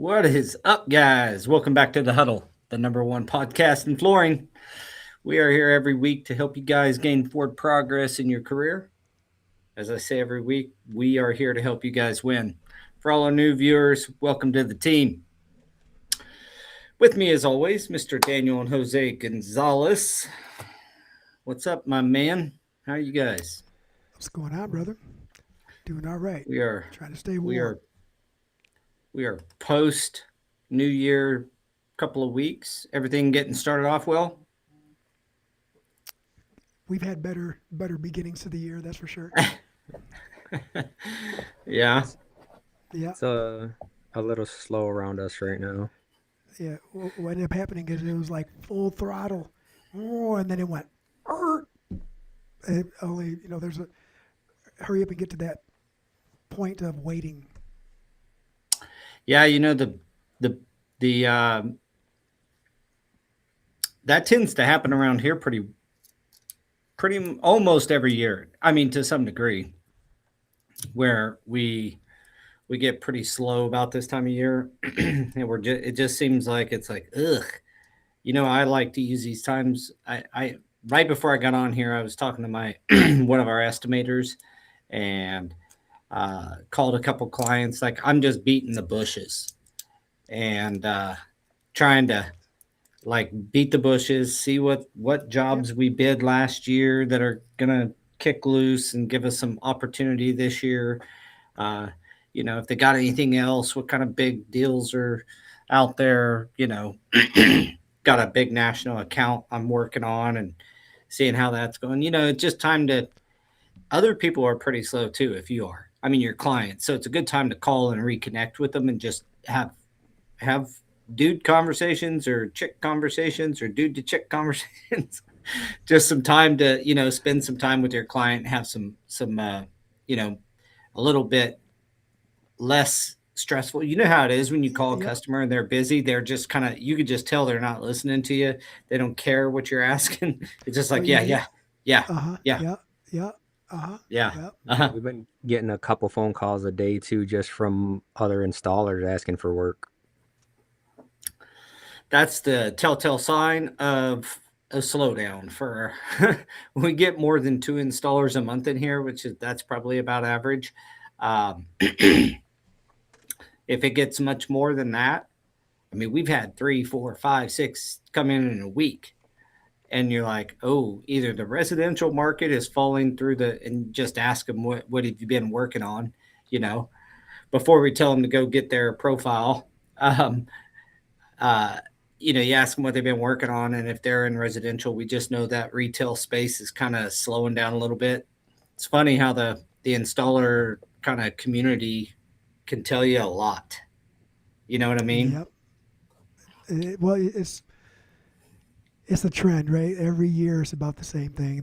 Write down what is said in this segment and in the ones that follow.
What is up, guys? Welcome back to the Huddle, the number one podcast in flooring. We are here every week to help you guys gain forward progress in your career. As I say every week, we are here to help you guys win. For all our new viewers, welcome to the team. With me, as always, Mr. Daniel and Jose Gonzalez. What's up, my man? How are you guys? What's going on, brother? Doing all right. We are, Trying to stay we warm. are, we are post New Year, couple of weeks. Everything getting started off well. We've had better beginnings to the year, that's for sure. Yeah. It's Yeah, it's a little slow around us right now. yeah. What ended up happening is it was like full throttle, and then it went. "Arr!" It only there's a hurry up and get to that point of waiting. Yeah, the the that tends to happen around here pretty almost every year. I mean, to some degree, where we get pretty slow about this time of year, and it just seems like it's like ugh. I like to use these times. I right before I got on here, I was talking to my one of our estimators, and called a couple clients. Like I'm just beating the bushes and trying to like beat the bushes, see what Yep. jobs we bid last year that are gonna kick loose and give us some opportunity this year. Uh, if they got anything else, what kind of big deals are out there? Got a big national account I'm working on and seeing how that's going. It's just time to. Other people are pretty slow too. If you are, I mean, your clients. So it's a good time to call and reconnect with them and just have dude conversations or chick conversations or dude to chick conversations. Just some time to spend some time with your client, have some you know a little bit less stressful. You know how it is when you call a Yep. customer and they're busy. They're just kind of you could just tell they're not listening to you. They don't care what you're asking. It's just Oh like yeah, yeah, yeah. yeah, yeah, Uh huh. yeah, Yeah. Yeah. Uh huh. yeah. Yep. Uh-huh. We've been getting a couple phone calls a day too, just from other installers asking for work. That's the telltale sign of a slowdown for we get more than two installers a month in here, which is that's probably about average. If it gets much more than that, I mean, we've had three, four, five, six come in a week, and you're like, oh, either the residential market is falling through and just ask them what have you been working on, you know, before we tell them to go get their profile. Um, uh, you ask them what they've been working on, and if they're in residential, we just know that retail space is kind of slowing down a little bit. It's funny how the installer kind of community can tell you a lot. You know what I mean? Yep. Well, it's a trend, right? Every year it's about the same thing.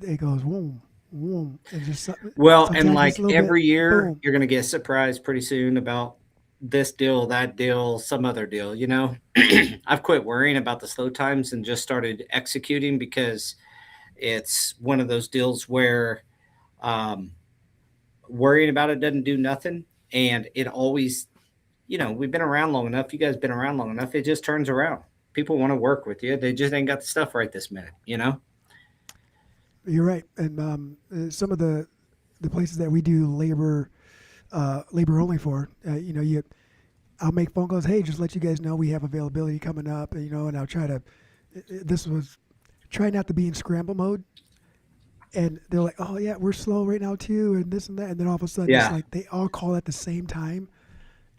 It goes boom, boom, and just Well, and sometimes it's a like little bit every year, boom. you're going to get surprised pretty soon about this deal, that deal, some other deal. I've quit worrying about the slow times and just started executing because it's one of those deals where um, worrying about it doesn't do nothing. And it always, we've been around long enough. You guys been around long enough. It just turns around. People want to work with you. They just ain't got the stuff right this minute. You're right, and some of the places that we do labor only for, I'll make phone calls. Hey, just let you guys know we have availability coming up, and I'll try to. This was try not to be in scramble mode, and they're like, oh yeah, we're slow right now too, and this and that, and then all of a sudden it's Yeah. like they all call at the same time,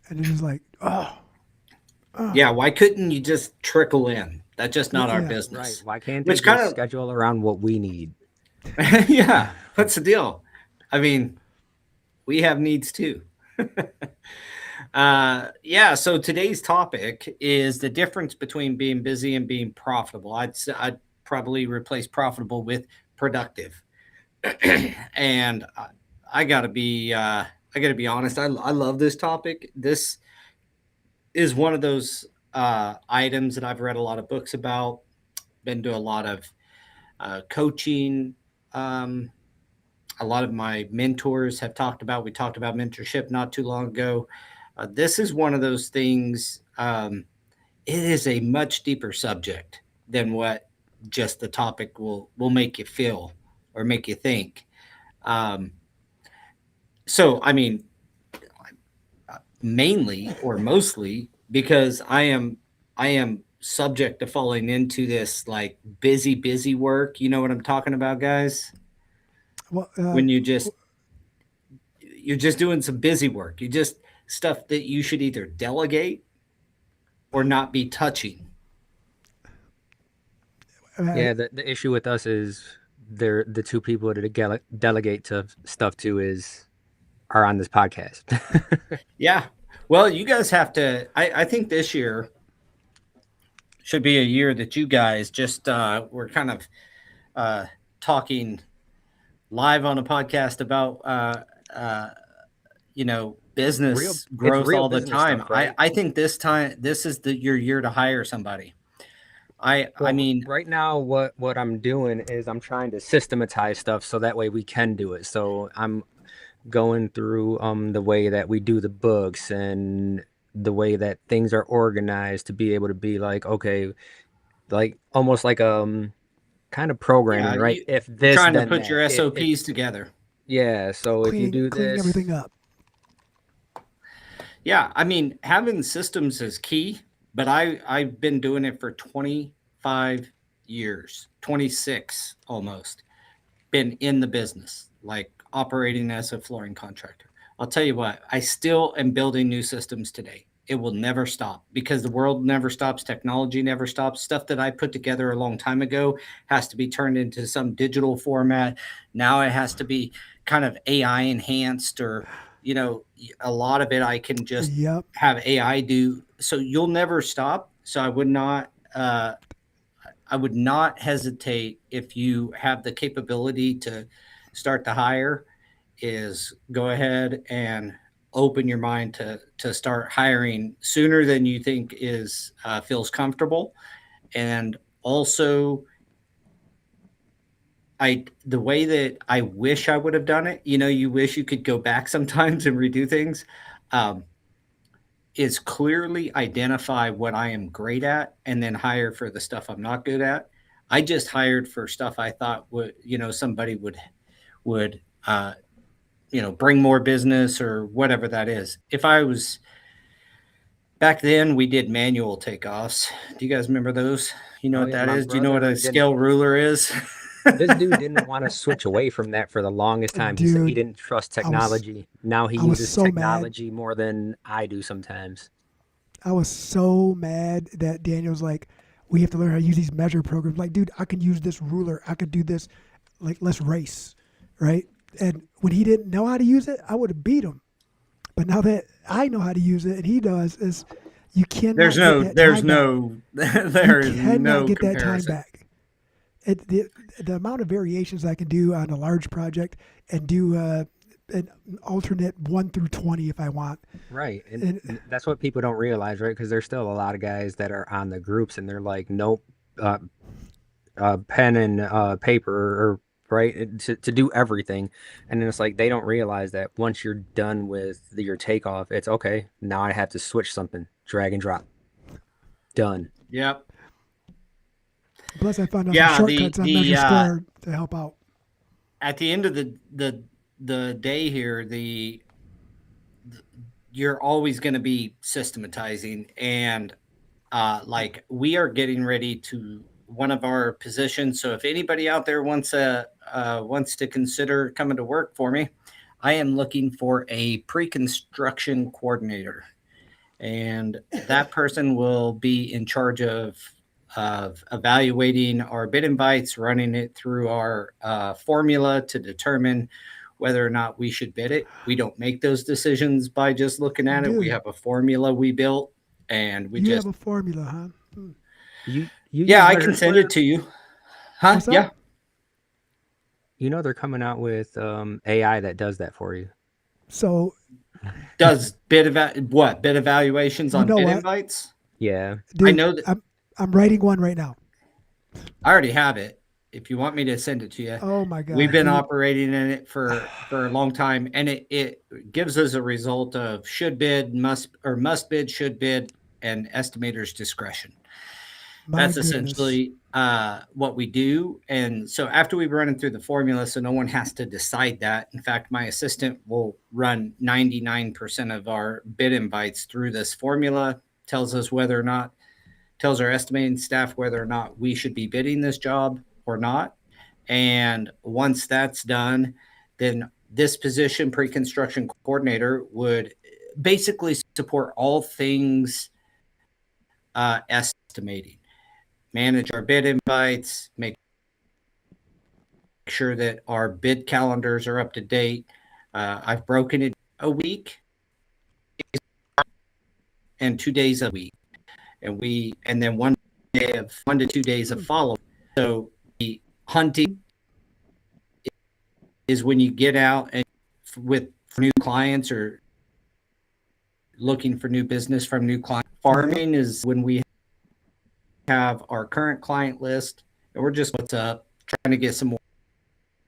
and it's just like, oh, oh, Yeah. Why couldn't you just trickle in? That's just not our yeah, Right. business. Why can't they Which kind just of, schedule around what we need? yeah. What's the deal? I mean, we have needs too. Yeah. So today's topic is the difference between being busy and being profitable. I'd probably replace profitable with productive. And I gotta be I gotta be honest. I love this topic. This is one of those items that I've read a lot of books about. Been to a lot of coaching. Um, a lot of my mentors have talked about. We talked about mentorship not too long ago. This is one of those things. It is a much deeper subject than what just the topic will make you feel or make you think. Um, so, I mean, mainly or mostly because I am subject to falling into this like busy work. You know what I'm talking about, guys? Well, When you're just doing some busy work. You just stuff that you should either delegate or not be touching. I, Yeah, the issue with us is they're the two people to delegate to stuff to is are on this podcast. Yeah. Well, you guys have to. I think this year should be a year that you guys just we're kind of uh, talking live on a podcast about Real, business it's growth real all the business time. stuff, I right? I think this is your year to hire somebody. I Well, mean, right now, what I'm doing is I'm trying to systematize stuff so that way we can do it. So I'm going through the way that we do the books and the way that things are organized to be able to be like, okay, like almost like kind of programming, yeah, right? If you're this, trying to then put that. your If SOPs together. yeah, so if you do cleaning everything this, up. Yeah, I mean, having systems is key, but I've been doing it for 25 years, 26 almost. Been in the business, like operating as a flooring contractor. I'll tell you what, I still am building new systems today. It will never stop because the world never stops, technology never stops. Stuff that I put together a long time ago has to be turned into some digital format. Now it has to be kind of AI enhanced, or a lot of it I can just Yep. have AI do. So you'll never stop. So I would not hesitate if you have the capability to start to hire is go ahead and open your mind to start hiring sooner than you think is feels comfortable. And also, the way that I wish I would have done it, you wish you could go back sometimes and redo things. Um, is clearly identify what I am great at and then hire for the stuff I'm not good at. I just hired for stuff I thought somebody would bring more business or whatever that is. If I was back then, we did manual takeoffs. Do you guys remember those? You know oh what yeah, that my is? Do you know what brother a didn't. scale ruler is? This dude didn't want to switch away from that for the longest time. He said he Dude, didn't trust I was technology. Now he I was uses so mad. technology more than I do sometimes. I was so mad that Daniel's like, we have to learn how to use these measure programs. Like, dude, I can use this ruler. I could do this. Like, let's race, right? And when he didn't know how to use it, I would have beat him. But now that I know how to use it and he does, is you there's cannot get no, that there's time back. no, You there is cannot no get that time comparison. back. The amount of variations I can do on a large project and do an alternate 1 through 20 if I want. Right. And And that's what people don't realize, right? Because there's still a lot of guys that are on the groups and they're like, nope, uh, pen and paper, or right, to do everything. And then it's like they don't realize that once you're done with your takeoff, it's okay. Now I have to switch something, drag and drop, done. Yep. plus, I found out some Yeah. The shortcuts on the Measure Square to help out. At the end of the day here, you're always going to be systematizing, and like we are getting ready to one of our positions. So if anybody out there wants to consider coming to work for me, I am looking for a pre-construction coordinator, and that person will be in charge of evaluating our bid invites, running it through our formula to determine whether or not we should bid it. We don't make those decisions by just looking at it. We Dude, have a formula we built, and we you have just a formula, huh? Hmm. You yeah, use I Measure can send it Square? to you. Huh? What's up? Yeah. You know they're coming out with AI that does that for you. So, Does bid evaluations you on know bid what, Yeah. I dude? know that I'm writing one right now. I already have it. if you want me to send it to you. Oh my We've God, been dude. operating in it for a long time, and it gives us a result of should bid, must bid, should bid, and estimator's discretion. My That's goodness. essentially what we do. And so after we've run it through the formula, so no one has to decide that. In fact, my assistant will run 99% of our bid invites through this formula, tells us whether or not, tells our estimating staff whether or not we should be bidding this job or not. And once that's done, then this position, pre-construction coordinator, would basically support all things estimating, manage our bid invites, make sure that our bid calendars are up to date. I've broken it a week and 2 days a week, and then 1 to 2 days of follow. So the hunting is when you get out and with new clients or looking for new business from new clients. Farming is when we have our current client list and we're just what's up, trying to get some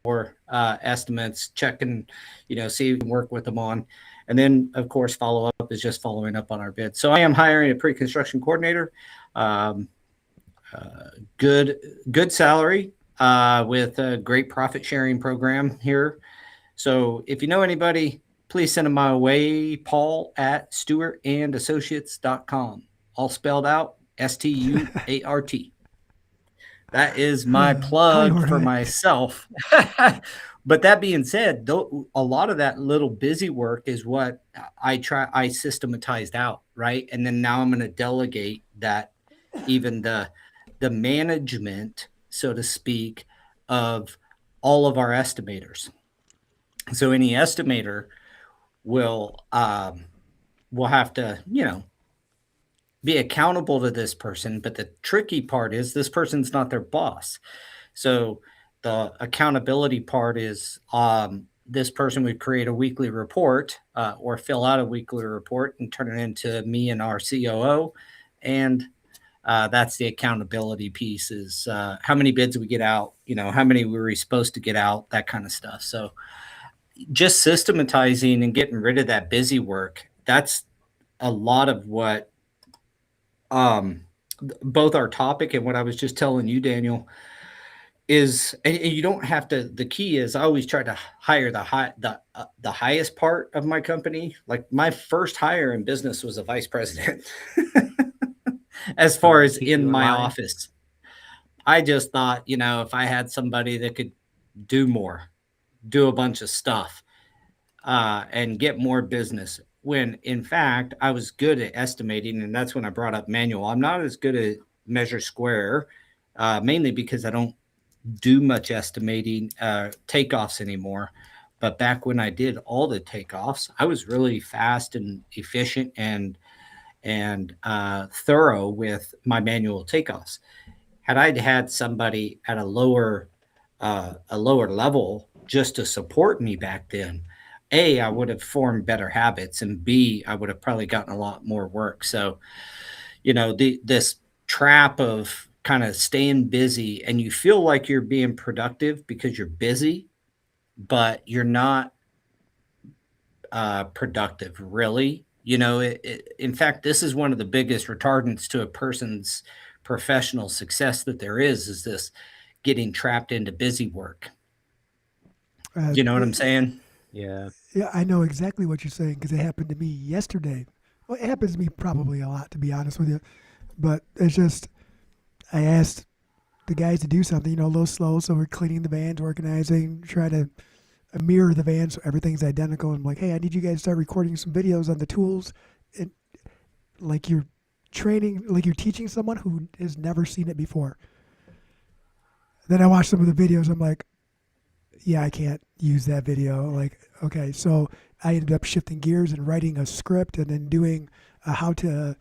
more estimates, checking, see if we can work with them on. And then, of course, follow up is just following up on our bid. So I am hiring a pre-construction coordinator. Good salary with a great profit sharing program here. So if you know anybody, please send them my way, Paul at stewartandassociates.com. All spelled out, Stuart. That is my Hi, plug for Jorge. myself. But that being said, a lot of that little busy work is what I systematized out, right? And then now I'm going to delegate that, even the management, so to speak, of all of our estimators. So any estimator will have to, be accountable to this person. But the tricky part is this person's not their boss. So the accountability part is this person would create a weekly report or fill out a weekly report and turn it into me and our COO. And that's the accountability piece is how many bids we get out, how many were we supposed to get out, that kind of stuff. So just systematizing and getting rid of that busy work, that's a lot of what both our topic and what I was just telling you, Daniel, is. And you don't have to. The key is I always try to hire the highest part of my company. Like my first hire in business was a vice president. As far as Keep in you in my line. office, I just thought, if I had somebody that could do more, do a bunch of stuff, and get more business. When in fact, I was good at estimating, and that's when I brought up manual. I'm not as good at measure square, mainly because I don't do much estimating takeoffs anymore. But back when I did all the takeoffs, I was really fast and efficient and thorough with my manual takeoffs. Had I had somebody at a lower level just to support me back then, A, I would have formed better habits, and B, I would have probably gotten a lot more work. So, this trap of kind of staying busy and you feel like you're being productive because you're busy, but you're not productive, really. In fact, this is one of the biggest retardants to a person's professional success that there is this getting trapped into busy work. Uh, You know what I'm saying? Yeah. yeah, I know exactly what you're saying because it happened to me yesterday. Well, it happens to me probably a lot, to be honest with you. But it's just, I asked the guys to do something, a little slow. So we're cleaning the vans, organizing, try to mirror the van so everything's identical. And I'm like, hey, I need you guys to start recording some videos on the tools. And like you're like you're teaching someone who has never seen it before. Then I watched some of the videos. I'm like, yeah, I can't use that video. Like, okay, so I ended up shifting gears and writing a script and then doing how to,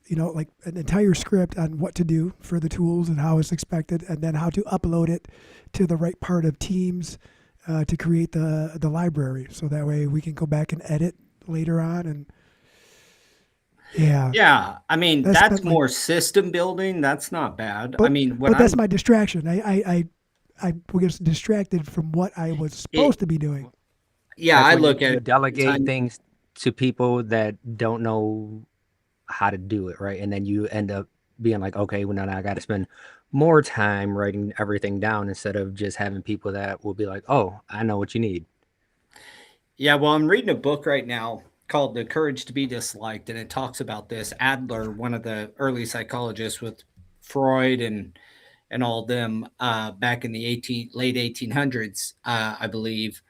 like an entire script on what to do for the tools and how it's expected, and then how to upload it to the right part of Teams to create the library. So that way we can go back and edit later on. And yeah, Yeah, I mean, that that's spent like, more system building. That's not bad. I but mean, when but that's I'm my distraction. I I was distracted from what I was supposed It to be doing. yeah, That's I when look at you it all the delegate time. things to people that don't know how to do it, right? And then you end up being like, okay, well, now I got to spend more time writing everything down instead of just having people that will be like, oh, I know what you need. Yeah, well, I'm reading a book right now called The Courage to Be Disliked, and it talks about this. Adler, one of the early psychologists with Freud and all them back in the late 1800s, I believe.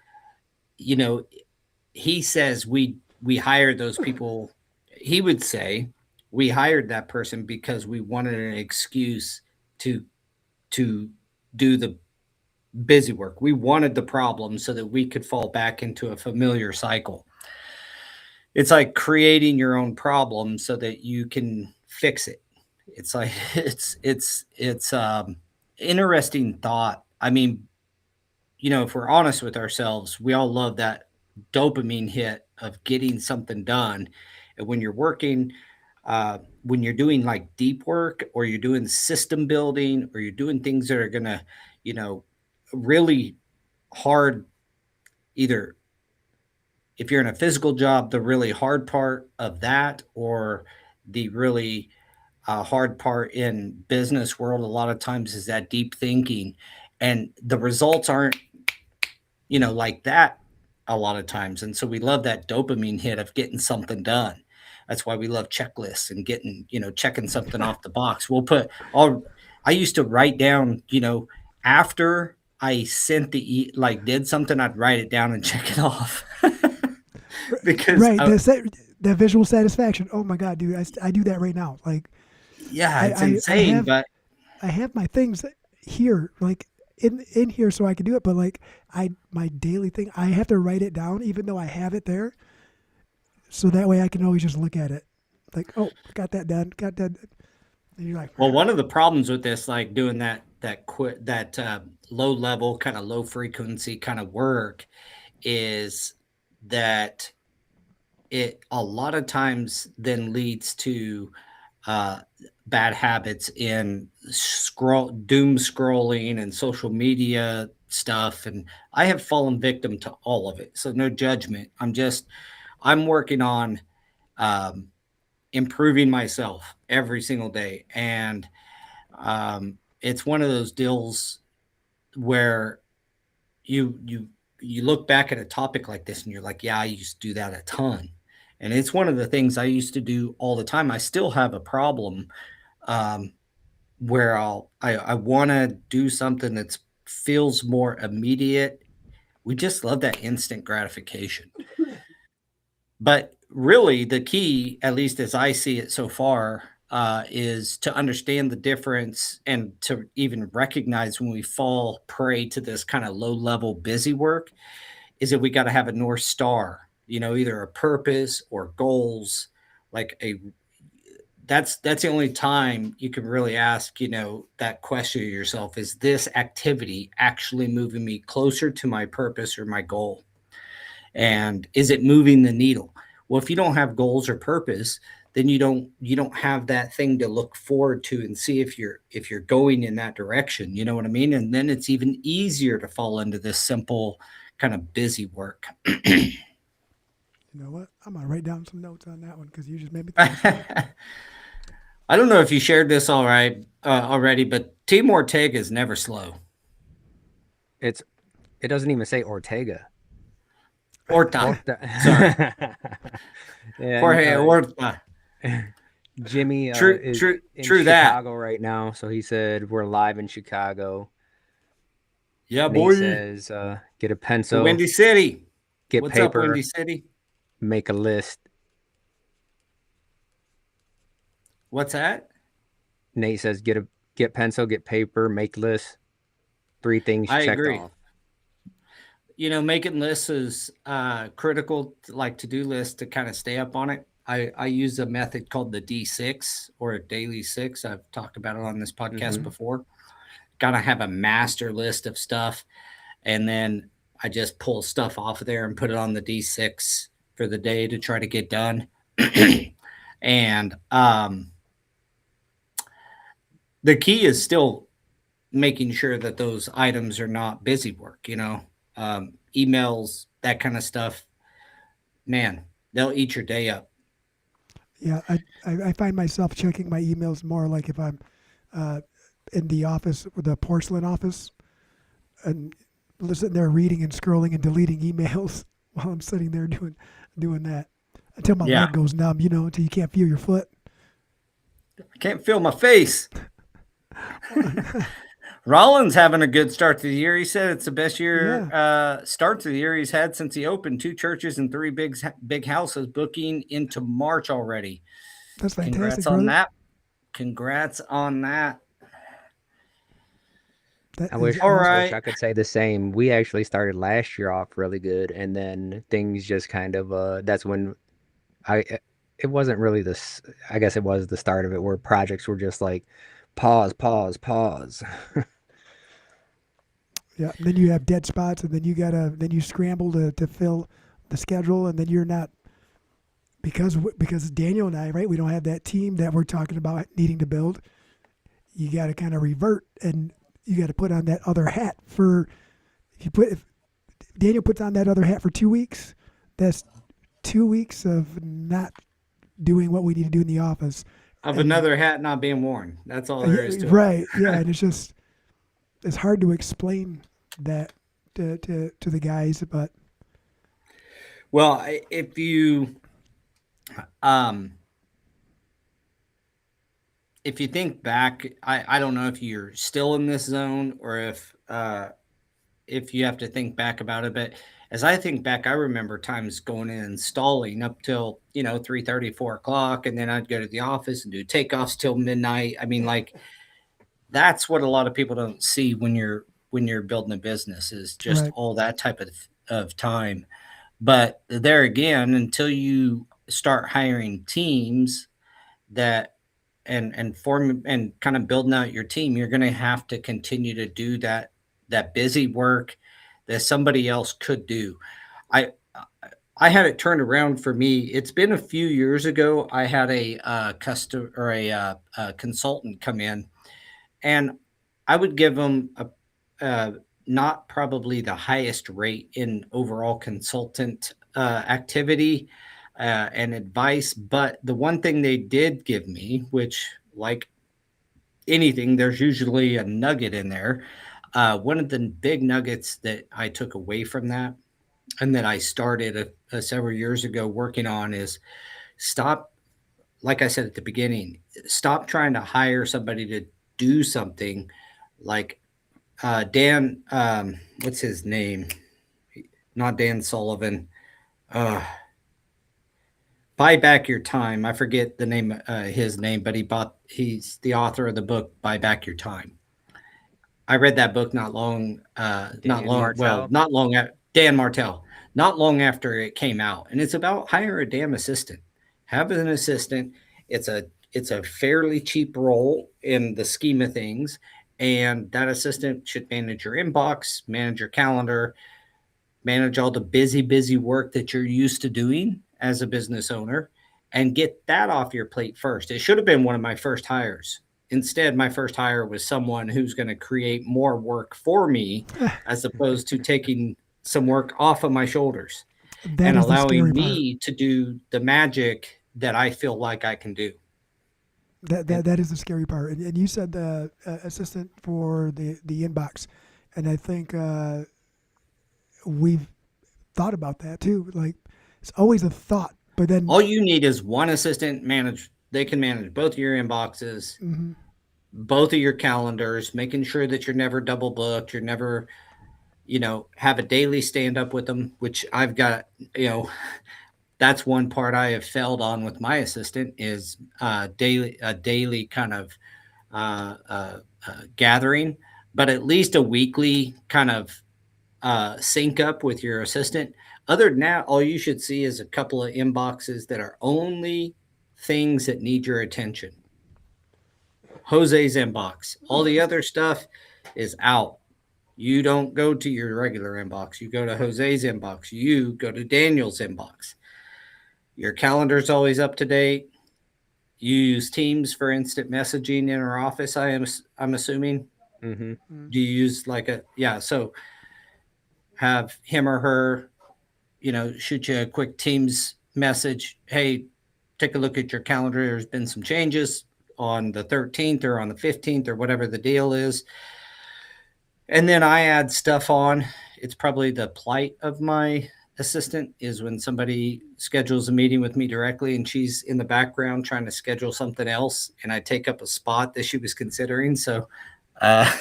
You know, he says we hired those people. He would say we hired that person because we wanted an excuse to to do the busy work. We wanted the problem so that we could fall back into a familiar cycle. It's like creating your own problem so that you can fix it. It's like it's interesting thought. I mean, if we're honest with ourselves, we all love that dopamine hit of getting something done. And when you're working, when you're doing like deep work or you're doing system building or you're doing things that are gonna, you know, really hard, either if you're in a physical job, the really hard part of that, or the really hard part in business world, a lot of times is that deep thinking, and the results aren't like that a lot of times. And so we love that dopamine hit of getting something done. That's why we love checklists and getting, checking something off the box. We'll put all, I used to write down, after I sent like did something, I'd write it down and check it off. because, Right, that visual satisfaction. Oh my god, dude, I do that right now. Like yeah, I, it's I I insane. have But I have my things here, like in here, so I can do it. But like my daily thing, I have to write it down, even though I have it there, so that way I can always just look at it. Like, oh, got that done, got that. Done. And you're like, well, one of the problems with this, like doing that low level, kind of low frequency kind of work, is that it a lot of times then leads to uh, bad habits in doom scrolling and social media stuff. And I have fallen victim to all of it. So no judgment. I'm working on um, improving myself every single day. And it's one of those deals where you you look back at a topic like this and you're like, yeah, I used to do that a ton. And it's one of the things I used to do all the time. I still have a problem um, where I want to do something that feels more immediate. We just love that instant gratification. But really, the key, at least as I see it so far, is to understand the difference and to even recognize when we fall prey to this kind of low level busy work, is that we got to have a North Star, either a purpose or goals, like a that's the only time you can really ask, that question of yourself: is this activity actually moving me closer to my purpose or my goal? And is it moving the needle? Well, if you don't have goals or purpose, then you don't have that thing to look forward to and see if you're going in that direction. You know what I mean? And then it's even easier to fall into this simple kind of busy work. you know what? I'm gonna write down some notes on that one because you just made me think of something. I don't know if you shared this already, but Team Ortega is never slow. It's it doesn't even say Ortega. Orta, Orta. sorry, And Jorge Orta. Jimmy True, is true, in true that. Chicago right now, so he said we're live in Chicago. Yeah, Nate boy. says get a The pencil, Windy City. get What's up, Windy paper, City? make a list. What's that? Nate says get pencil, get paper, make lists. Three things I checked agree. off. Making lists is critical, like to-do lists, to kind of stay up on it. I use a method called the D6 or a daily six. I've talked about it on this podcast Hmm. before. Gotta have a master list of stuff, and then I just pull stuff off of there and put it on the D6 for the day to try to get done. And the key is still making sure that those items are not busy work, emails, that kind of stuff. Man, they'll eat your day up. Yeah, I find myself checking my emails more like if I'm uh, in the office, the porcelain office, and sitting there reading and scrolling and deleting emails while I'm sitting there doing that until my Yeah, leg goes numb. Until you can't feel your foot. I can't feel my face. Rollins having a good start to the year. He said it's the best year Yeah, start to the year he's had since he opened. Two churches and three big houses booking into March already. that's fantastic, Congrats on brother. that. Congrats on that. That I is wish All I awesome. wish right. I could say the same. We actually started last year off really good, and then things just kind of that's when I it wasn't really this. I guess it was the start of it where projects were just like pause, pause, pause. Yeah, and then you have dead spots, and then you scramble to fill the schedule, and then you're not because Daniel and I, right? We don't have that team that we're talking about needing to build. You got to kind of revert, and you got to put on that other hat for if Daniel puts on that other hat for 2 weeks, that's 2 weeks of not doing what we need to do in the office, Of and another hat not being worn. That's all there yeah, is to it. right, yeah, and it's hard to explain that to the guys, but Well, um if you think back, I don't know if you're still in this zone or if you have to think back about it, but as I think back, I remember times going in and stalling up till 3:30, 4 o'clock, and then I'd go to the office and do takeoffs till midnight. I mean, like that's what a lot of people don't see when you're building a business is just right, all that type of time. But there again, until you start hiring teams that and form and kind of building out your team, you're going to have to continue to do that busy work that somebody else could do. I I had it turned around for me. It's been a few years ago. I had a custom or a consultant come in, and I would give them uh, not probably the highest rate in overall consultant activity and advice, but the one thing they did give me, which like anything, there's usually a nugget in there. One of the big nuggets that I took away from that and that I started several years ago working on is stop, like I said at the beginning, stop trying to hire somebody to do something like Dan, what's his name? Not Dan Sullivan. Uh, Buy Back Your Time. I forget the name, his name, but he's the author of the book Buy Back Your Time. I read that book Dan Martell. not long at Dan Martell, not long after it came out, and it's about hire a damn assistant. Have an assistant. It's a fairly cheap role in the scheme of things, and that assistant should manage your inbox, manage your calendar, manage all the busy work that you're used to doing as a business owner and get that off your plate first. It should have been one of my first hires. Instead, my first hire was someone who's going to create more work for me as opposed to taking some work off of my shoulders that and is the scary allowing part. me to do the magic that I feel like I can do. And That is the scary part. And you said the assistant for the inbox, and I think we've thought about that too. Like it's always a thought, but then all you need is one assistant manage. They can manage both of your inboxes, mhm, both of your calendars, making sure that you're never double booked, you're never have a daily stand up with them, which I've got, that's one part I have failed on with my assistant is daily kind of gathering, but at least a weekly kind of sync up with your assistant. Other than that, all you should see is a couple of inboxes that are only things that need your attention. Jose's inbox. All the other stuff is out. You don't go to your regular inbox. You go to Jose's inbox. You go to Daniel's inbox. Your calendar's always up to date. You use Teams for instant messaging in our office. I'm assuming. Mm-hmm. Mm. Do you use like a, yeah, so have him or her, shoot you a quick Teams message. Hey, take a look at your calendar. There's been some changes on the 13th or on the 15th or whatever the deal is. And then I add stuff on. It's probably the plight of my assistant is when somebody schedules a meeting with me directly and she's in the background trying to schedule something else and I take up a spot that she was considering. So uh,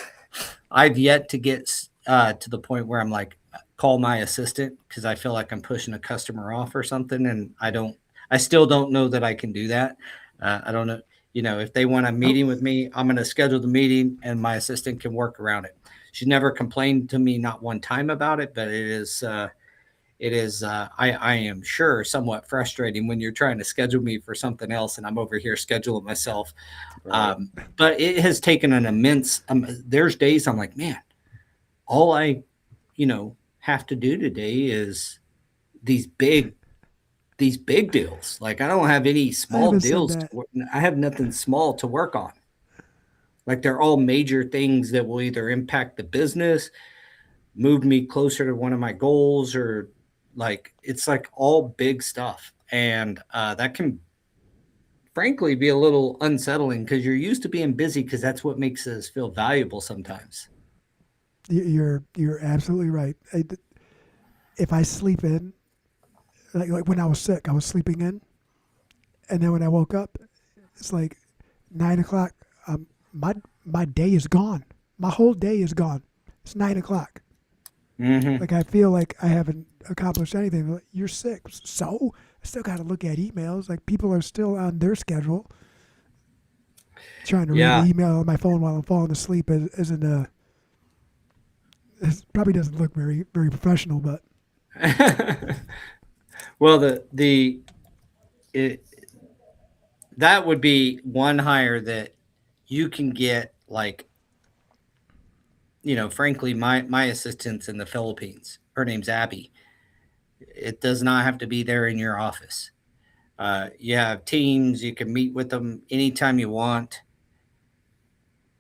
I've yet to get to the point where I'm like, call my assistant because I feel like I'm pushing a customer off or something. And I still don't know that I can do that. I don't know. If they want a Oh, meeting with me, I'm going to schedule the meeting and my assistant can work around it. She's never complained to me, not one time about it, but I am sure somewhat frustrating when you're trying to schedule me for something else and I'm over here scheduling myself. Right. But it has taken an immense, there's days I'm like, man, all I, have to do today is these big, these big deals. Like I don't have any I small haven't said deals. that. I have nothing small to work on. Like they're all major things that will either impact the business, move me closer to one of my goals, or like it's like all big stuff. And that can frankly be a little unsettling because you're used to being busy because that's what makes us feel valuable sometimes. You're absolutely right. If I sleep in, like when I was sick, I was sleeping in, and then when I woke up, it's like 9 o'clock. My my day is gone. My whole day is gone. It's 9 o'clock. Mm-hmm. Like I feel like I haven't accomplished anything. Like, you're sick, so I still got to look at emails. Like people are still on their schedule. Trying to read the Yeah. email on my phone while I'm falling asleep isn't it probably doesn't look very professional, but Well, it, that would be one hire that you can get like, frankly, my assistant's in the Philippines. Her name's Abby. It does not have to be there in your office. You have teams, you can meet with them anytime you want.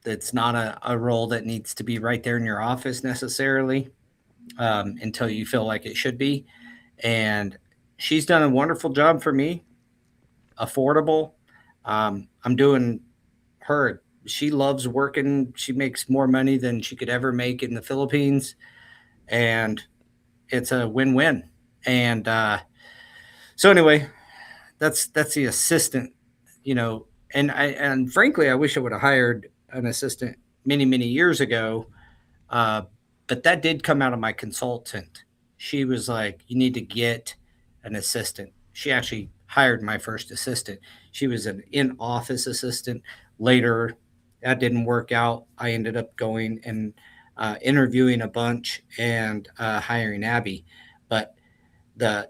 It's not a role that needs to be right there in your office necessarily, until you feel like it should be. And she's done a wonderful job for me, affordable. I'm doing her. She loves working. She makes more money than she could ever make in the Philippines, and it's a win-win. And so anyway, that's the assistant, you know. And frankly, I wish I would have hired an assistant many years ago. Uh, but that did come out of my consultant. She was like, "You need to get an assistant." She actually hired my first assistant. She was an in-office assistant. Later, that didn't work out. I ended up going and interviewing a bunch and hiring Abby. But the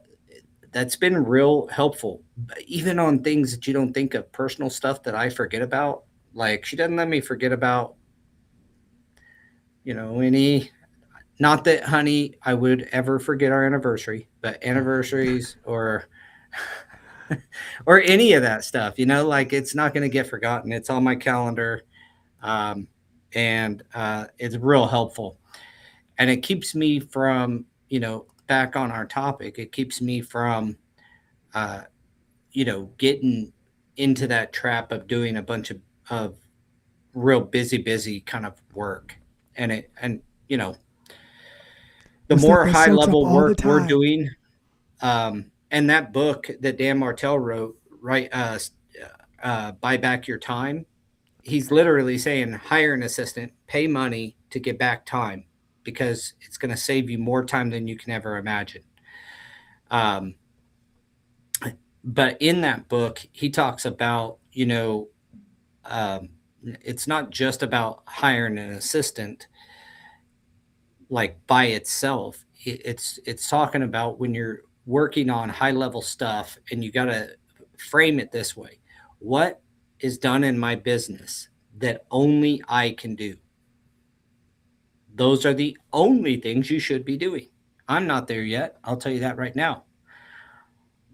that's been real helpful, even on things that you don't think of, personal stuff that I forget about. Like she doesn't let me forget about, any, not that, honey, I would ever forget our anniversary, but anniversaries or any of that stuff, like it's not going to get forgotten. It's on my calendar. Um, and it's real helpful. And it keeps me from, back on our topic, it keeps me from, uh, getting into that trap of doing a bunch of real busy kind of work. And the the stuff more that high soaks up level all the work we're time. doing, and that book that Dan Martell wrote, right, Buy Back Your Time, he's literally saying hire an assistant, pay money to get back time because it's going to save you more time than you can ever imagine. Um, but in that book, he talks about, it's not just about hiring an assistant like by itself. It's talking about when you're working on high level stuff and you got to frame it this way. What is done in my business that only I can do? Those are the only things you should be doing. I'm not there yet. I'll tell you that right now.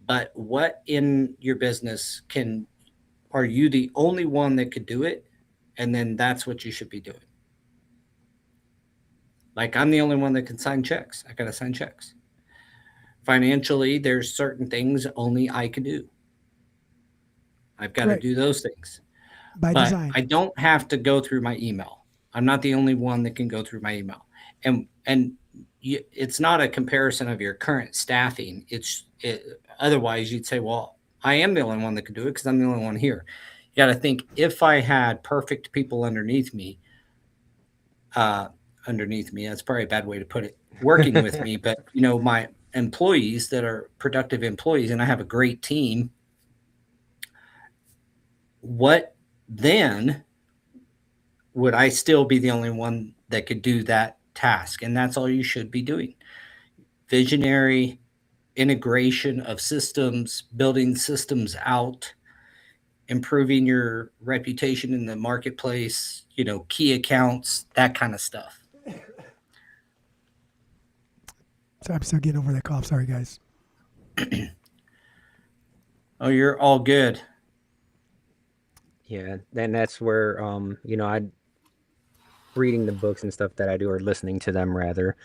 But what in your business are you the only one that could do it? And then that's what you should be doing. Like I'm the only one that can sign checks. I got to sign checks. Financially, there's certain things only I can do. I've got to Right. do those things. By But design. I don't have to go through my email. I'm not the only one that can go through my email. And it's not a comparison of your current staffing. Otherwise you'd say, well, I am the only one that can do it because I'm the only one here. You got to think if I had perfect people uh, underneath me, that's probably a bad way to put it, working with me, but my employees that are productive employees, and I have a great team. What then would I still be the only one that could do that task? And that's all you should be doing. Visionary integration of systems, building systems out, improving your reputation in the marketplace, key accounts, that kind of stuff. So I'm still getting over that cough. Sorry, guys. Oh, you're all good. Yeah, and that's where I reading the books and stuff that I do, or listening to them rather,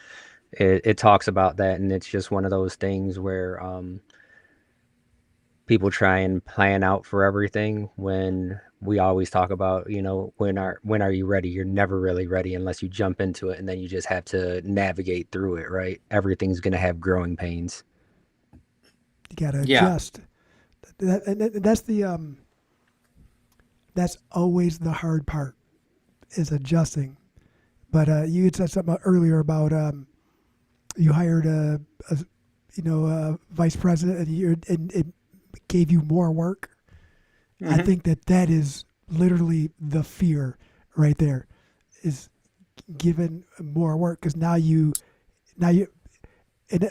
it talks about that, and it's just one of those things where people try and plan out for everything when we always talk about, when are you ready? You're never really ready unless you jump into it, and then you just have to navigate through it, right? Everything's going to have growing pains. You got to Yeah. adjust. That's always the hard part is adjusting. But you had said something earlier about you hired a vice president and it gave you more work. I Hmm. think that is literally the fear right there is given more work because now you in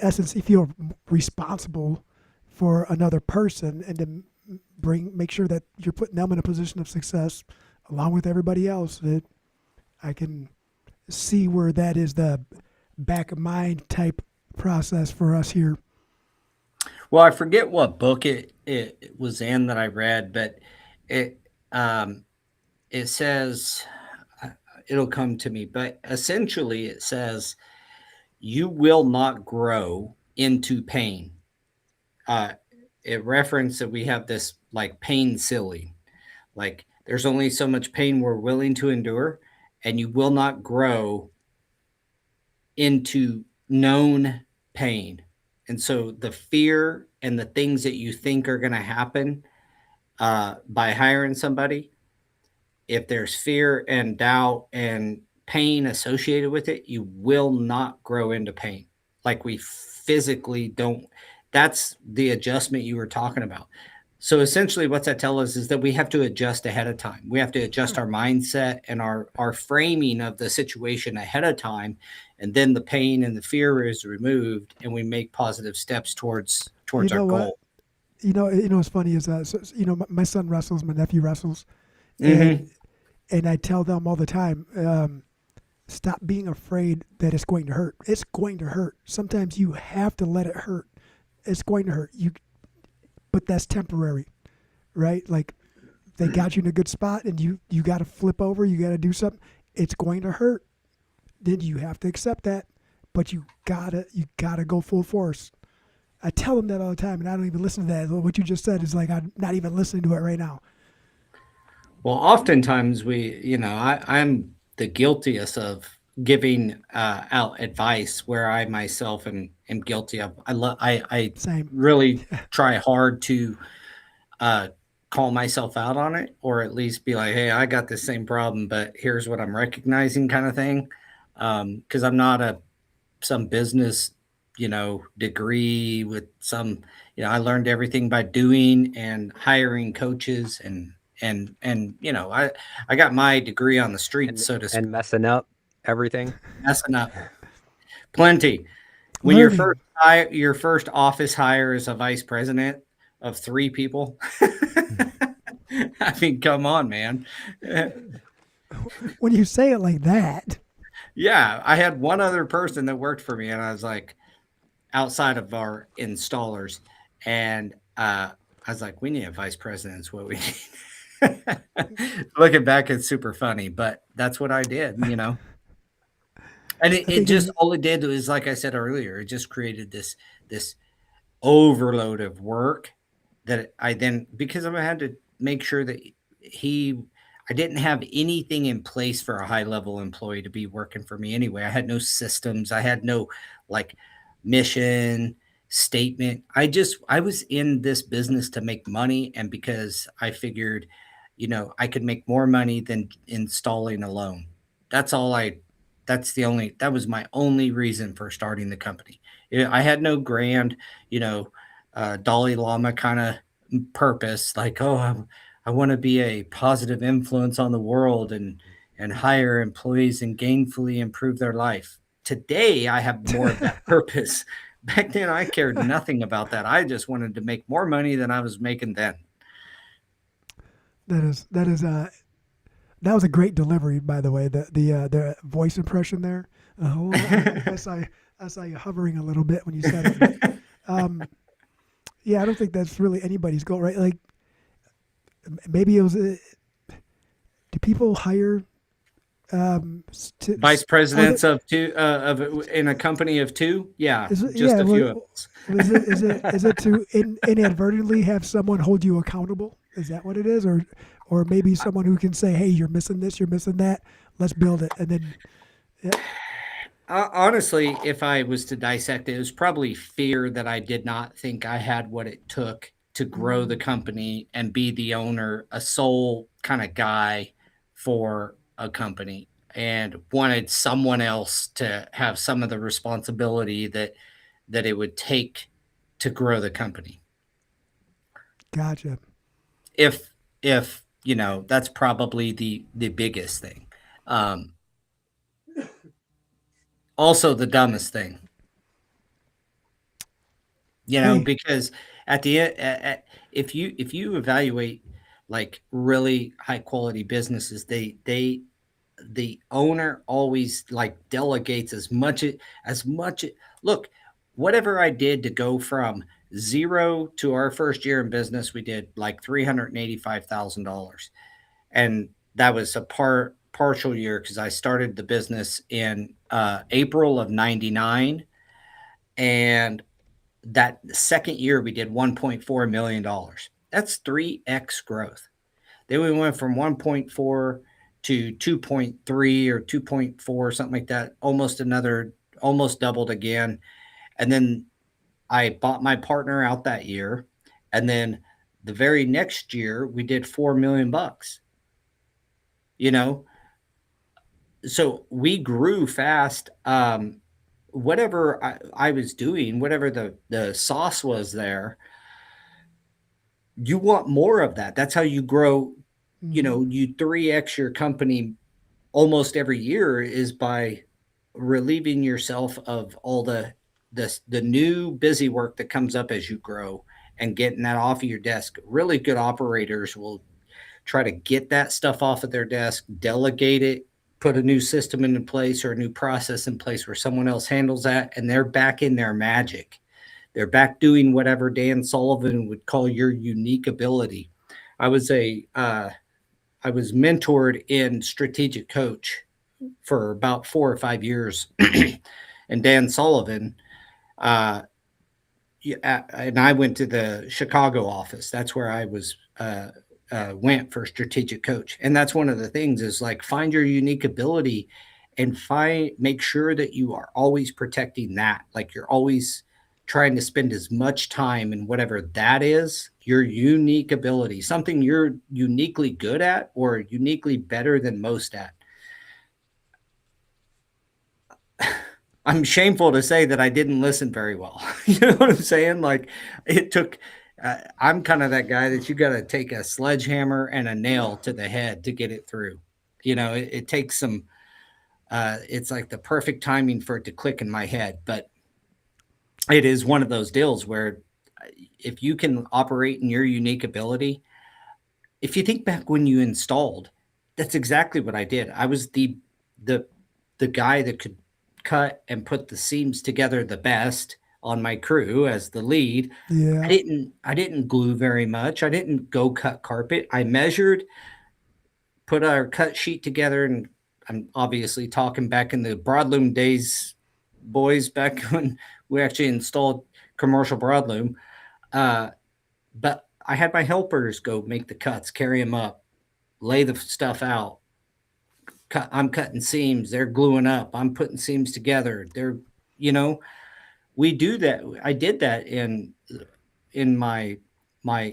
essence you feel responsible for another person and to make sure that you're putting them in a position of success along with everybody else. That I can see where that is the back of mind type process for us here. Well, I forget what book it was in that I read, but it um, it says it'll come to me, but essentially it says you will not grow into pain. Uh, it referenced that we have this like pain ceiling, like there's only so much pain we're willing to endure, and you will not grow into known pain. And so the fear and the things that you think are going to happen by hiring somebody, if there's fear and doubt and pain associated with it, you will not grow into pain. Like we physically don't. That's the adjustment you were talking about. So essentially, what's that tell us is that we have to adjust ahead of time. We have to adjust our mindset and our framing of the situation ahead of time, and then the pain and the fear is removed, and we make positive steps You towards our know what? goal. What's funny is my son wrestles, my nephew wrestles, and Hmm. I tell them all the time, stop being afraid that it's going to hurt. It's going to hurt. Sometimes you have to let it hurt. It's going to hurt you, but that's temporary, right? Like they got you in a good spot, and you got to flip over. You got to do something. It's going to hurt. Then you have to accept that, but you gotta go full force. I tell them that all the time, and I don't even listen to that. What you just said is like I'm not even listening to it right now. Well, oftentimes I'm the guiltiest of giving out advice where I myself am guilty of. I Same. really try hard to uh, call myself out on it, or at least be like, "Hey, I got the same problem, but here's what I'm recognizing," kind of thing. Because I'm not some business, degree with some, I learned everything by doing and hiring coaches and I got my degree on the street, and so to speak, and messing up everything. messing up plenty. When Learning. your first office hire is a vice president of three people, I mean, come on, man. When you say it like that, Yeah, I had one other person that worked for me, and I was like, outside of our installers, and I was like, we need a vice president. Is what we need. Looking back, it's super funny, but that's what I did. And I it think just there's all it did was, like I said earlier, it just created this overload of work that I then, because I had to make sure that he I didn't have anything in place for a high level employee to be working for me anyway. I had no systems. I had no like mission statement. I was in this business to make money, and because I figured, I could make more money than installing alone. That's all I that was my only reason for starting the company. I had no grand, you know, Dalai Lama kind of purpose, like, oh, I want to be a positive influence on the world and hire employees and gainfully improve their life. Today, I have more of that purpose. Back then, I cared nothing about that. I just wanted to make more money than I was making then. that is that was a great delivery, by the way. The voice impression there. I saw you hovering a little bit when you said it, but um, yeah, I don't think that's really anybody's goal, right? Like maybe it was. Do people hire to Vice are there presidents of two of in a company of two, yeah, is it, just yeah a few of well, is it to inadvertently have someone hold you accountable? Is that what it is, or maybe someone who can say, hey, you're missing this, you're missing that, let's build it, and then yeah. Honestly, if I was to dissect it, it was probably fear that I did not think I had what it took to grow the Mm, company and be the owner, a sole kind of guy for a company, and wanted someone else to have some of the responsibility that it would take to grow the company. gotcha. If that's probably the biggest thing. Um, Also, the dumbest thing. Hey, Because at the end, if you evaluate like really high quality businesses, the owner always like delegates as much. Look, whatever I did to go from zero to our first year in business, we did like $385,000, and that was a partial year because I started the business in April of '99, and that second year we did $1.4 million. That's 3x growth. Then we went from 1.4 to 2.3 or 2.4, something like that, almost doubled again. And then I bought my partner out that year. And then the very next year we did 4 million bucks, you know. So we grew fast. Whatever I was doing, whatever the sauce was there, you want more of that. That's how you grow. mm-hmm. You 3x your company almost every year is by relieving yourself of all the new busy work that comes up as you grow and getting that off of your desk. Really good operators will try to get that stuff off of their desk, delegate it, put a new system into place or a new process in place where someone else handles that, and they're back in their magic. They're back doing whatever Dan Sullivan would call your unique ability. I was a I was mentored in strategic coach for about 4 or 5 years, and Dan Sullivan, uh, yeah, and I went to the Chicago office. That's where I was went for strategic coach, and that's one of the things is like find your unique ability and make sure that you are always protecting that. Like you're always trying to spend as much time in whatever that is, your unique ability, something you're uniquely good at or uniquely better than most at. I'm shameful to say that I didn't listen very well. You know what I'm saying? Like it took. I'm kind of that guy that you got to take a sledgehammer and a nail to the head to get it through. It takes some. It's like the perfect timing for it to click in my head, but it is one of those deals where if you can operate in your unique ability, if you think back when you installed, that's exactly what I did. I was the the guy that could cut and put the seams together the best on my crew as the lead. Yeah, I didn't glue very much. I didn't go cut carpet. I measured, put our cut sheet together and I'm obviously talking back in the broadloom days, boys, back when we actually installed commercial broadloom. Uh, but I had my helpers go make the cuts, carry them up, lay the stuff out. I'm cutting seams. They're gluing up. I'm putting seams together. You know, we do that. I did that in my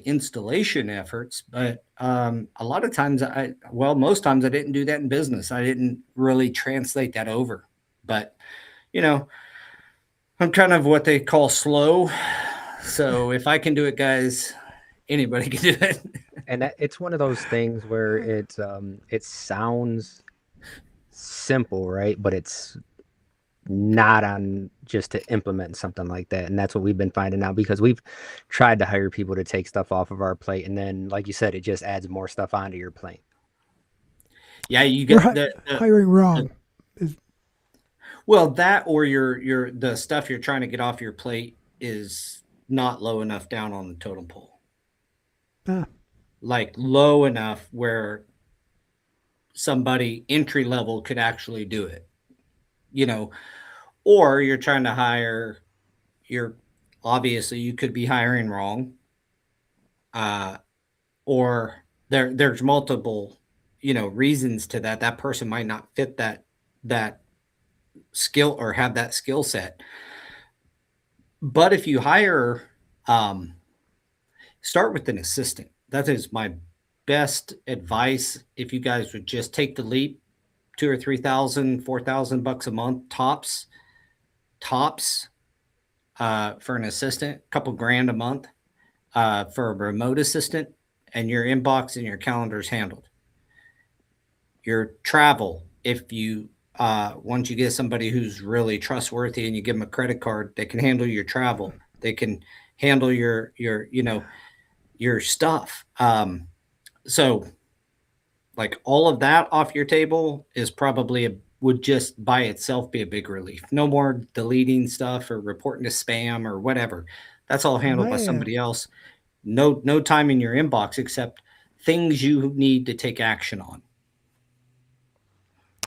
installation efforts, but a lot of times most times I didn't do that in business. I didn't really translate that over. But you know, I'm kind of what they call slow. So if I can do it, guys, anybody can do it. And that it's one of those things where it sounds simple, right? But it's not on just to implement something like that. And that's what we've been finding out because we've tried to hire people to take stuff off of our plate. And then, like you said, it just adds more stuff onto your plate. Yeah, you We're get the hiring wrong. Is well, that or your the stuff you're trying to get off your plate is not low enough down on the totem pole. uh, Like low enough where somebody entry level could actually do it. You know, or you're trying to hire you're obviously you could be hiring wrong. Uh or there's multiple, reasons to that. That person might not fit that skill or have that skill set. But if you hire um start with an assistant. That is my best advice. If you guys would just take the leap, 2 or 3 thousand, 4,000 bucks a month tops, for an assistant, a couple grand a month, for a remote assistant, and your inbox and your calendar's handled. Your travel, if you once you get somebody who's really trustworthy and you give them a credit card, they can handle your travel. They can handle your stuff. So like all of that off your table is probably would just by itself be a big relief. No more deleting stuff or reporting to spam or whatever. That's all handled by man, somebody else. No time in your inbox except things you need to take action on.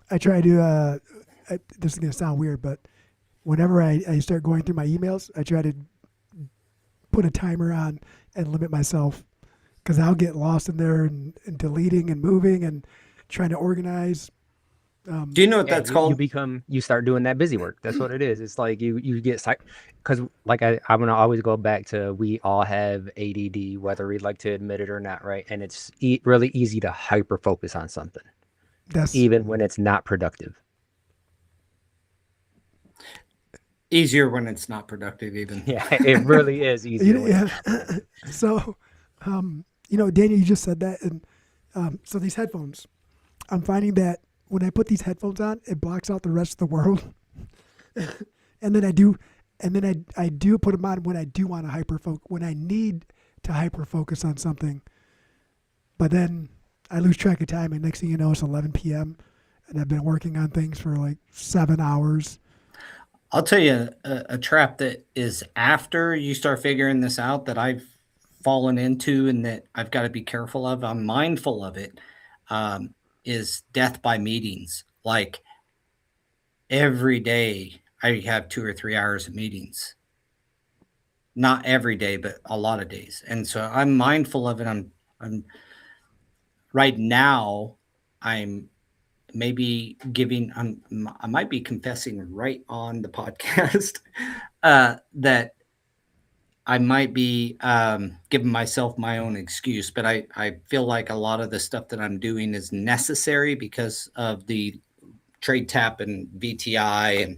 I try to. This is gonna sound weird, but whenever I start going through my emails, I try to put a timer on and limit myself because I'll get lost in there and deleting and moving and trying to organize. Do you know what Yeah, that's you called? become you start doing that busy work. That's what it is. It's like you get because like I'm gonna always go back to we all have ADD, whether we like to admit it or not, right? And it's really easy to hyper focus on something, That's even when it's not productive. Easier when it's not productive, even. Yeah, it really is easier when it's yeah. not productive. So, Daniel, you just said that, and so these headphones, I'm finding that when I put these headphones on, it blocks out the rest of the world, and then I do, and then I do put them on when I do want to when I need to hyper focus on something, but then I lose track of time, and next thing you know, it's 11 p.m. and I've been working on things for like 7 hours. I'll tell you a trap that is after you start figuring this out that I've fallen into and that I've got to be careful of. I'm mindful of it. Um, is death by meetings. Like every day, I have 2 or 3 hours of meetings. Not every day, but a lot of days, and so I'm mindful of it. I'm right now. I'm maybe giving. I might be confessing right on the podcast that I might be giving myself my own excuse, but I feel like a lot of the stuff that I'm doing is necessary because of the trade tap and VTI and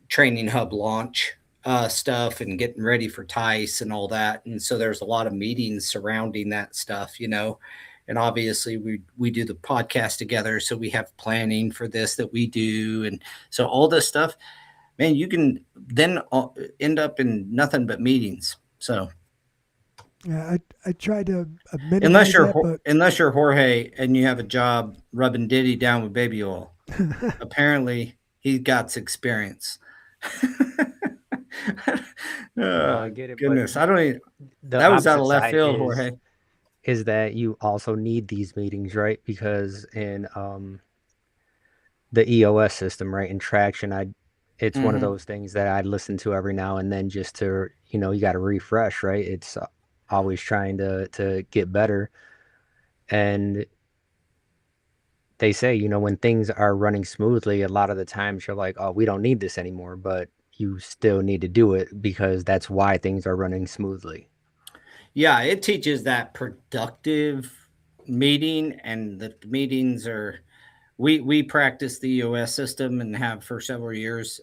training hub launch stuff and getting ready for TICE and all that. And so there's a lot of meetings surrounding that stuff, and obviously we do the podcast together. So we have planning for this that we do. And so all this stuff, man, you can then end up in nothing but meetings. So Yeah, I try to minimize that, but unless you're Jorge and you have a job rubbing Diddy down with baby oil, apparently he got experience. No, I Oh, get it, but goodness, I don't even, the that was out of opposite left side field, Jorge. is that you also need these meetings, right? Because in the EOS system, right? And traction, it's one of Hmm. those things that I listen to every now and then just to, you got to refresh, right? It's always trying to get better. And they say, when things are running smoothly, a lot of the times you're like, oh, we don't need this anymore, but you still need to do it because that's why things are running smoothly. Yeah, it teaches that productive meeting, and the meetings are we practice the EOS system and have for several years,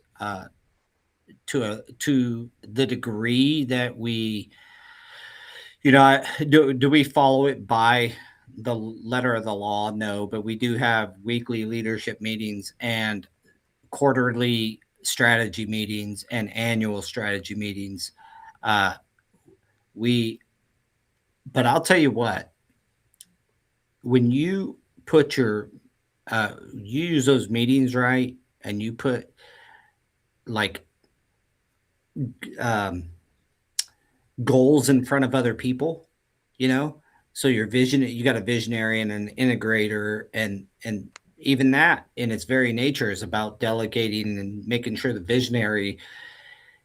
to the degree that we, do we follow it by the letter of the law? No, but we do have weekly leadership meetings and quarterly strategy meetings and annual strategy meetings. Uh, we, but I'll tell you what, when you put your, you use those meetings right, and you put like, um, goals in front of other people, you know? So your vision, you got a visionary and an integrator, and even that in its very nature is about delegating and making sure the visionary,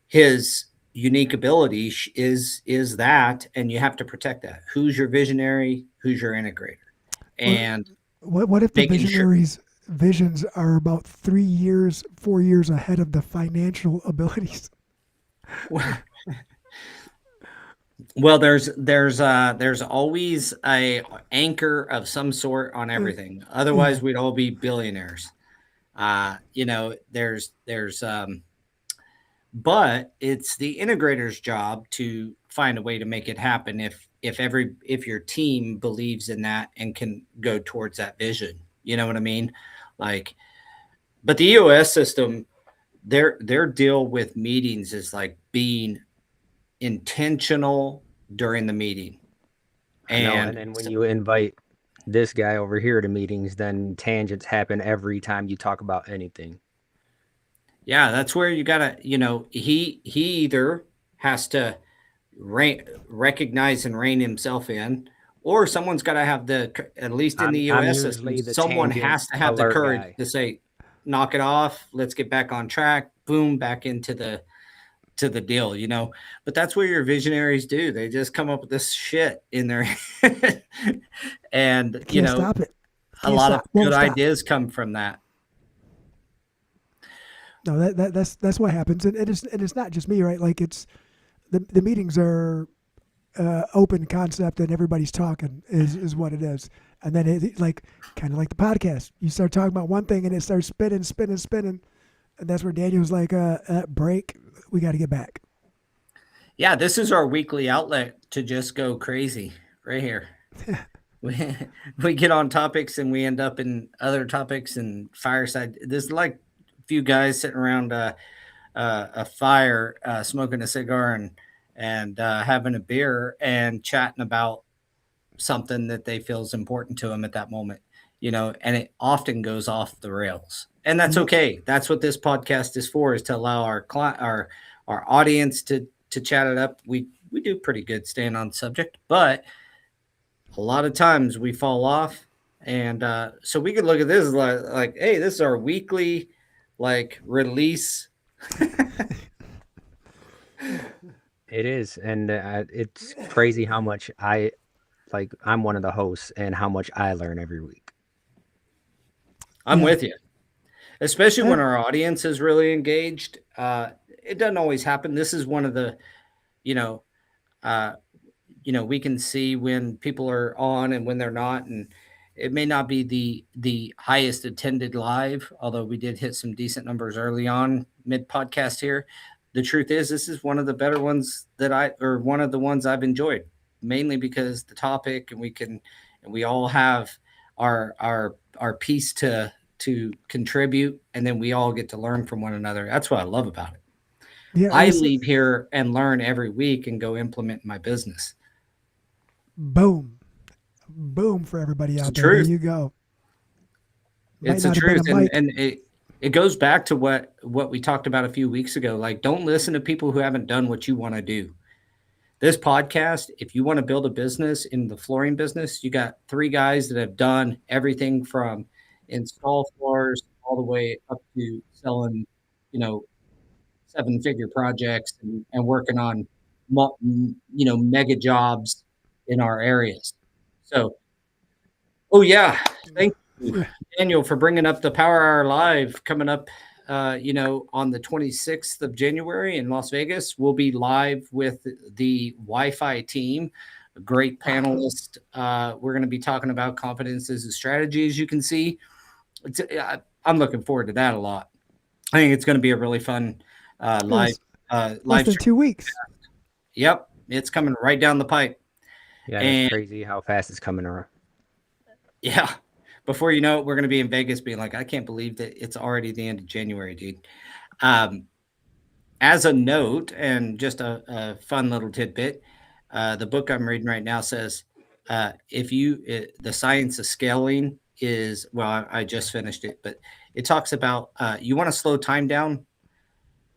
his unique ability is that, and you have to protect that. Who's your visionary? Who's your integrator? Well, And what if the making sure. visionaries' visions are about 3 years, 4 years ahead of the financial abilities? Well, there's always a anchor of some sort on Uh, everything. Otherwise, yeah. we'd all be billionaires. But it's the integrator's job to find a way to make it happen if your team believes in that and can go towards that vision. You know what I mean? Like, but the EOS system, their deal with meetings is like being intentional during the meeting. I know. And And then when you invite this guy over here to meetings, then tangents happen every time you talk about anything. yeah, that's where you gotta, he either has to recognize and rein himself in, or someone's got to have at least in the I'm EOS system, usually the someone tangent has to have the alert courage guy. to say, knock it off, let's get back on track, boom, back into the deal, but that's what your visionaries do. They just come up with this shit in their head. And Can't stop it. a Can't lot of stop. Won't good stop. ideas come from that. No, that's what happens, and it's not just me, right? Like the meetings are open concept, and everybody's talking is what it is, and then it like kind of like the podcast. You start talking about one thing, and it starts spinning, spinning, spinning, and that's where Daniel's like, break. We got to get back. Yeah, this is our weekly outlet to just go crazy right here. we we get on topics and we end up in other topics and fireside. There's like a few guys sitting around a fire, smoking a cigar and having a beer and chatting about something that they feel is important to them at that moment. And it often goes off the rails, and that's Yep. okay. That's what this podcast is for: is to allow our audience to chat it up. We do pretty good staying on subject, but a lot of times we fall off. And so we could look at this like, hey, this is our weekly like release. It is, and it's crazy how much I'm one of the hosts, and how much I learn every week. I'm Yeah. with you, especially Eh, when our audience is really engaged. It doesn't always happen. This is one of the, you know, uh, we can see when people are on and when they're not, and it may not be the highest attended live, although we did hit some decent numbers early on mid podcast here. The truth is, this is one of the better ones or one of the ones I've enjoyed, mainly because the topic, and we all have our piece to contribute, and then we all get to learn from one another. That's what I love about it. yeah. I Let's leave here and learn every week and go implement in my business. boom, boom for everybody It's the out there. There truth. you go. Might It's the not have been truth. a And mic. and it goes back to what we talked about a few weeks ago. Like, don't listen to people who haven't done what you want to do. This podcast, if you want to build a business in the flooring business, you got three guys that have done everything from install floors all all the way up to selling, you know, seven-figure projects and working on, mega jobs in our areas. So, oh yeah, thank you, Yeah. Daniel, for bringing up the Power Hour Live coming up. On the 26th of January in Las Vegas, we'll be live with the Wi-Fi team, a great panelist. We're going to be talking about confidence as a strategy, as you can see. I'm looking forward to that a lot. I think it's going to be a really fun live Yes. Less than stream. 2 weeks. Yep, it's coming right down the pipe. Yeah, that's And crazy how fast it's coming around. yeah, before you know it, we're going to be in Vegas being like, I can't believe that it's already the end of January, dude. Um, as a note, and just a fun little tidbit, the book I'm reading right now says, the science of scaling is, well, I just finished it, but it talks about you want to slow time down,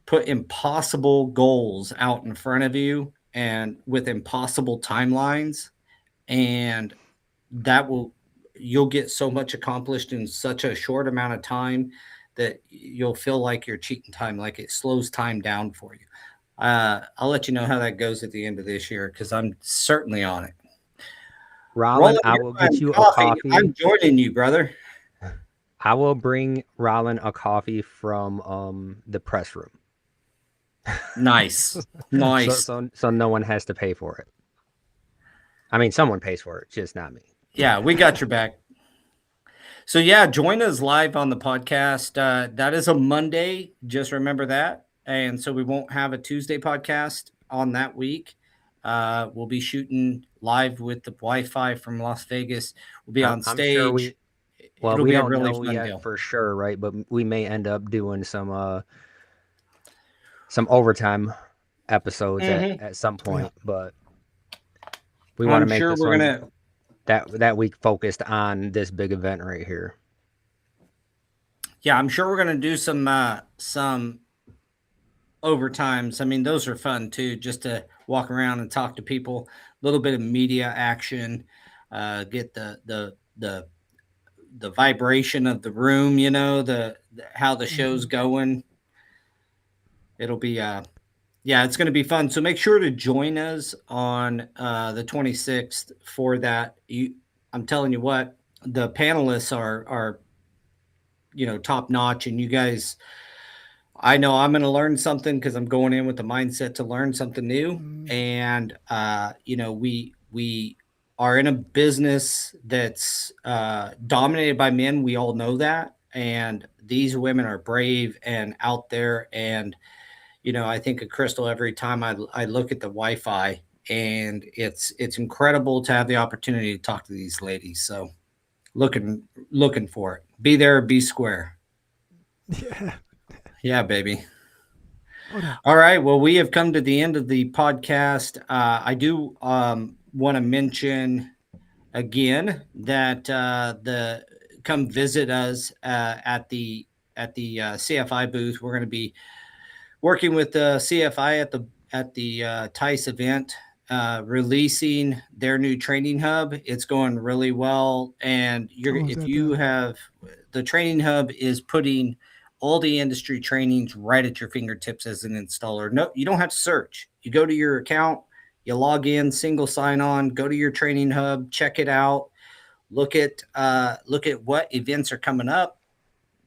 put impossible goals out in front of you and with impossible timelines, and that will you'll get so much accomplished in such a short amount of time that you'll feel like you're cheating time, like it slows time down for you. I'll let you know how that goes at the end of this year because I'm certainly on it. Rollin, Roland, I you're will get buying you a coffee. I'm coffee. joining you, brother. I will bring Rollin a coffee from the press room. Nice, So nice. so no one has to pay for it. I mean, someone pays for it, just not me. Yeah, we got your back. So yeah, join us live on the podcast. That is a Monday. Just remember that. And so we won't have a Tuesday podcast on that week. We'll be shooting live with the Wi-Fi from Las Vegas. We'll be on I'm sure stage. well, It'll we be a don't really know fun yet deal. for sure, right? But we may end up doing some overtime episodes Mhm. at some Yeah. point, but we want to I'm make sure this we're one gonna. that week focused on this big event right here. Yeah, I'm sure we're gonna do some overtimes. I mean, those are fun too, just to walk around and talk to people. A little bit of media action, get the vibration of the room. The how the show's Hmm. going. It'll be yeah, it's going to be fun. So make sure to join us on the 26th for that. I'm telling you what, the panelists are top notch, and you guys, I know I'm going to learn something because I'm going in with the mindset to learn something new. Mm, And we are in a business that's dominated by men. We all know that, and these women are brave and out there. And I think of Crystal every time I look at the Wi-Fi, and it's incredible to have the opportunity to talk to these ladies. So looking for it. Be there, be square. yeah. Yeah, baby. Oh no. All right. Well, we have come to the end of the podcast. I do want to mention again that the come visit us at the CFI booth. We're going to be working with the CFI at the TICE event, releasing their new training hub. It's going really well, and Oh, is if that you the? have the training hub is putting all the industry trainings right at your fingertips as an installer. No, you don't have to search. You go to your account, you log in, single sign on, go to your training hub, check it out, look at what events are coming up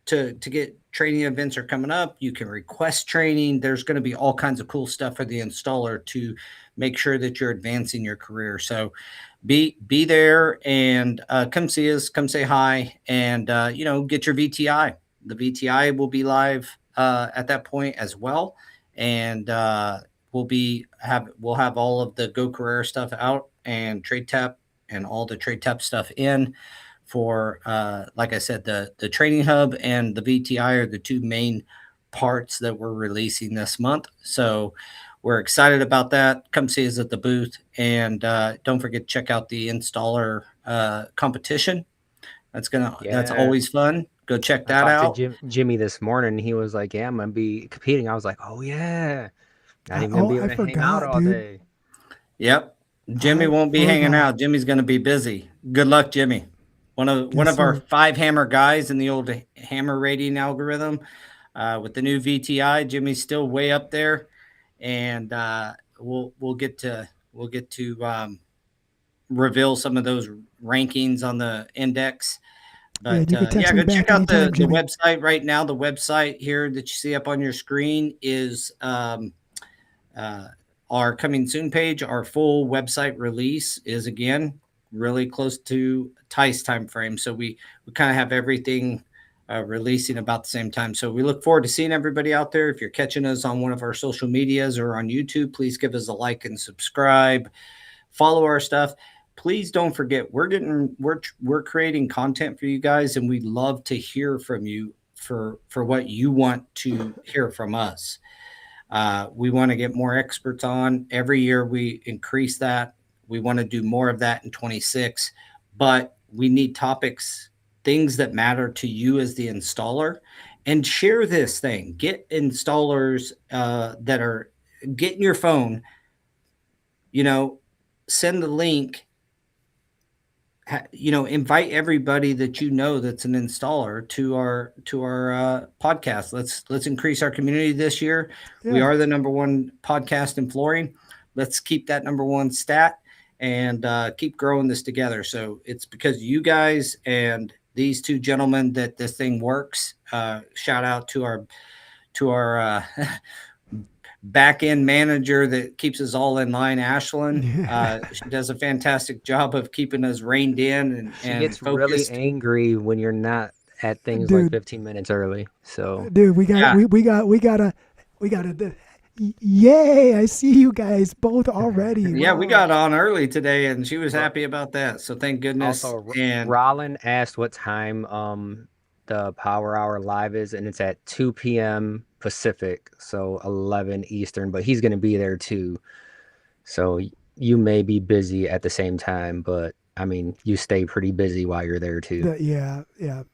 to get training events are coming up. You can request training. There's going to be all kinds of cool stuff for the installer to make sure that you're advancing your career. So be there and come see us, come say hi, and get your VTI. The VTI will be live at that point as well, and we'll have all of the Go Career stuff out and Trade Tap and all the Trade Tap stuff in for like I said, the training hub and the VTI are the two main parts that we're releasing this month. So we're excited about that. Come see us at the booth, and don't forget to check out the installer competition. That's Yeah. always fun. Go check I that talked to out. Jimmy this morning. He was like, "Yeah, I'm gonna be competing." I was like, "Oh yeah, not even gonna be able I to hang out forgot, all dude. day." Yep. Jimmy I won't be hanging forgot. out. Jimmy's going to be busy. Good luck, Jimmy. one Yes, of our sir. 5 hammer guys in the old hammer rating algorithm. With the new VTI, Jimmy's still way up there, and we'll get to reveal some of those rankings on the index. Yeah, But you can yeah, text me go check back out anytime, the Jimmy. website right now. The website here that you see up on your screen is uh, our coming soon page. Our full website release is again really close to Tice time frame, so we kind of have everything releasing about the same time. So we look forward to seeing everybody out there. If you're catching us on one of our social medias or on YouTube, please give us a like and subscribe. Follow our stuff. Please don't forget we're creating content for you guys, and we'd love to hear from you for what you want to hear from us. We want to get more experts on. Every year we increase that. We want to do more of that in 26, but we need topics, things that matter to you as the installer, and share this thing. Get installers that are getting your phone, you know, send the link, invite everybody that you know that's an installer to our podcast. Let's increase our community this year. We Yeah, are the number one podcast in flooring. Let's keep that number one stat and keep growing this together. So it's because you guys and these two gentlemen that this thing works. Shout out to our back end manager that keeps us all in line, Ashlyn. She does a fantastic job of keeping us reined in She and gets really focused. angry when you're not at things like dude, 15 minutes early. So dude, we got Yeah. we got a. Yay! I see you guys both already. Yeah, we Wow. got on early today and she was Ro- happy about that. So thank goodness. also, And Rollin asked what time the Power Hour live is, and it's at 2 p.m. Pacific, so 11 Eastern. But he's gonna be there too. So you may be busy at the same time, but I mean, you stay pretty busy while you're there too. Yeah, yeah.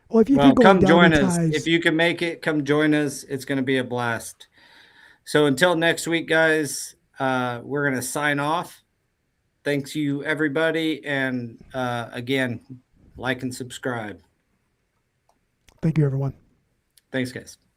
Well, if you're well, going come down to join us. If ties, you can make it, come join us. It's going to be a blast. So until next week, guys, we're going to sign off. Thanks you, everybody. And again, like and subscribe. thank you, everyone. Thanks, guys.